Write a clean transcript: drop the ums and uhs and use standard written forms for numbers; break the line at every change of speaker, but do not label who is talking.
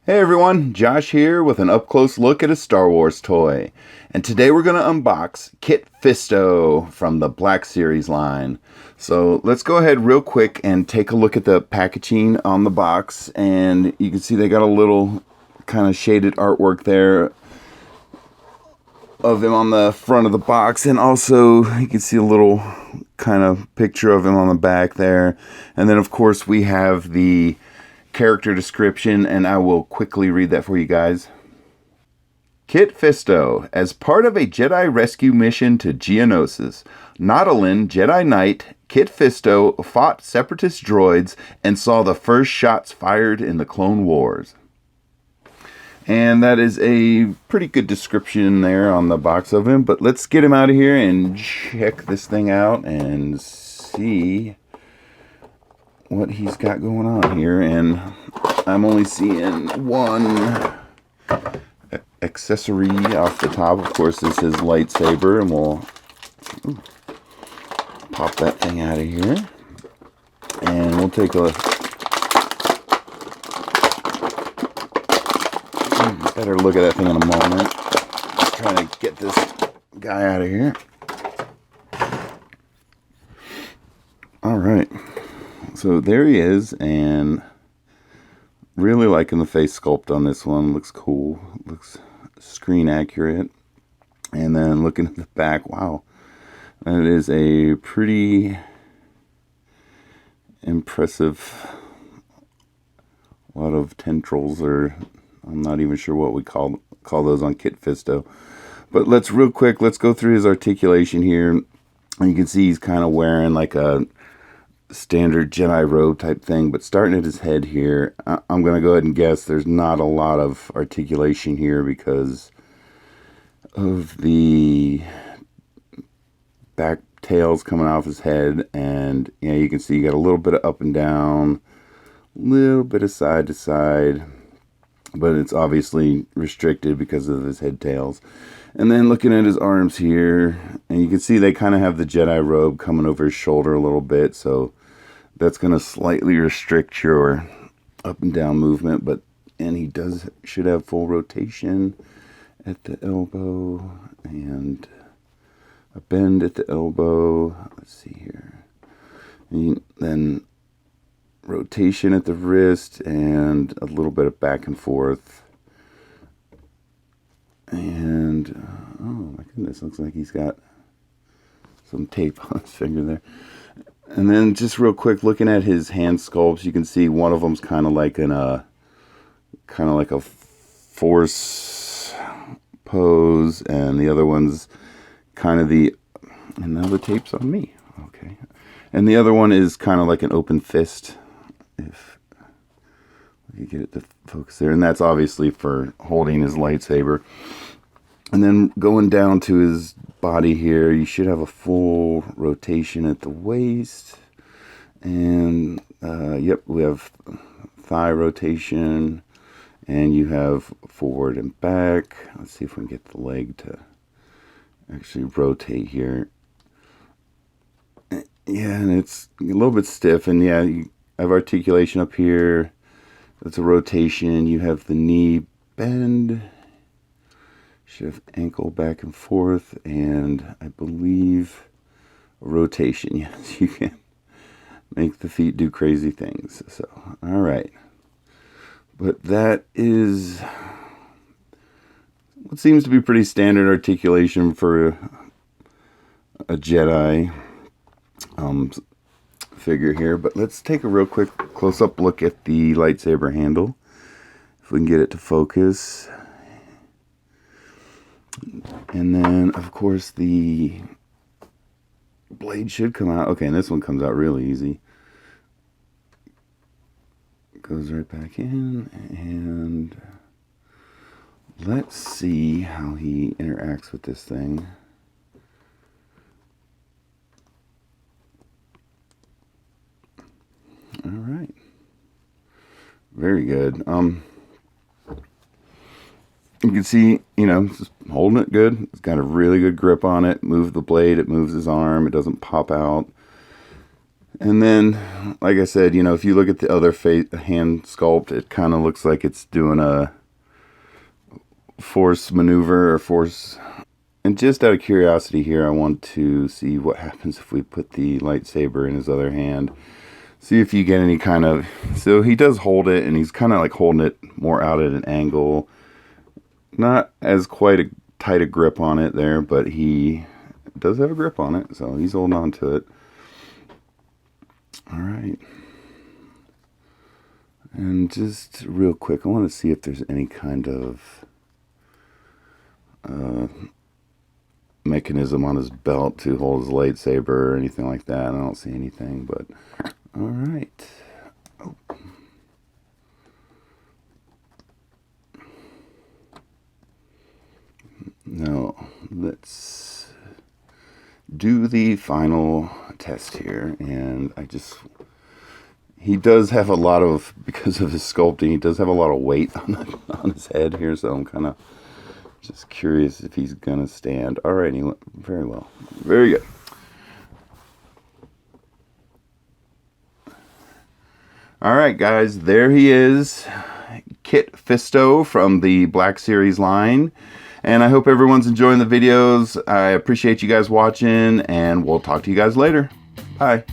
Hey everyone, Josh here with an up-close look at a Star Wars toy. And today we're going to unbox Kit Fisto from the Black Series line. So let's go ahead real quick and take a look at the packaging on the box. And you can see they got a little kind of shaded artwork there of him on the front of the box. And also you can see a little kind of picture of him on the back there. And then of course we have the character description, and I will quickly read that for you guys. Kit Fisto, as part of a Jedi rescue mission to Geonosis, Nautolan Jedi Knight Kit Fisto fought separatist droids and saw the first shots fired in the Clone Wars. And that is a pretty good description there on the box of him, but let's get him out of here and check this thing out and see what he's got going on here. And I'm only seeing one accessory off the top. Of course, is his lightsaber, and we'll pop that thing out of here, and we'll take a better look at that thing in a moment. Just trying to get this guy out of here. All right. So there he is, and really liking the face sculpt on this one. Looks cool. Looks screen accurate. And then looking at the back, wow. That is a pretty impressive lot of tendrils, or I'm not even sure what we call those on Kit Fisto. But let's go through his articulation here. And you can see he's kind of wearing like a standard Jedi robe type thing, but starting at his head here, I'm going to go ahead and guess there's not a lot of articulation here because of the back tails coming off his head. And yeah, you can see you got a little bit of up and down, a little bit of side to side, but it's obviously restricted because of his head tails. And then looking at his arms here, and you can see they kind of have the Jedi robe coming over his shoulder a little bit, so that's going to slightly restrict your up and down movement. And he should have full rotation at the elbow and a bend at the elbow. Let's see here. And then rotation at the wrist and a little bit of back and forth. And oh my goodness, looks like he's got some tape on his finger there. And then just real quick, looking at his hand sculpts, you can see one of them's kind of like a force pose, and the other one's kind of and now the tape's on me. Okay. And the other one is kind of like an open fist, if we could get it to focus there. And that's obviously for holding his lightsaber. And then going down to his body here, you should have a full rotation at the waist. And, yep, we have thigh rotation. And you have forward and back. Let's see if we can get the leg to actually rotate here. Yeah, and it's a little bit stiff. And, yeah, you have articulation up here. That's a rotation. You have the knee bend. Shift ankle back and forth, and I believe a rotation. Yes, you can make the feet do crazy things. So, all right. But that is what seems to be pretty standard articulation for a Jedi figure here. But let's take a real quick close-up look at the lightsaber handle, if we can get it to focus. And then, of course, the blade should come out. Okay, and this one comes out really easy. Goes right back in, and let's see how he interacts with this thing. All right. Very good. You can see, just holding it good. It's got a really good grip on it. Move the blade, it moves his arm. It doesn't pop out. And then, like I said, you know, if you look at the other hand sculpt, it kind of looks like it's doing a force maneuver or force. And just out of curiosity here, I want to see what happens if we put the lightsaber in his other hand. See if you get any kind of... So he does hold it, and he's kind of like holding it more out at an angle. Not as quite a tight a grip on it there, but he does have a grip on it, so he's holding on to it. All right. And just real quick, I want to see if there's any kind of mechanism on his belt to hold his lightsaber or anything like that. I don't see anything, but all right. Oh. Now, let's do the final test here. And he does have a lot of, because of his sculpting, he does have a lot of weight on his head here, so I'm kind of just curious if he's going to stand. All right, very well. Very good. All right, guys, there he is. Kit Fisto from the Black Series line. And I hope everyone's enjoying the videos. I appreciate you guys watching, and we'll talk to you guys later. Bye.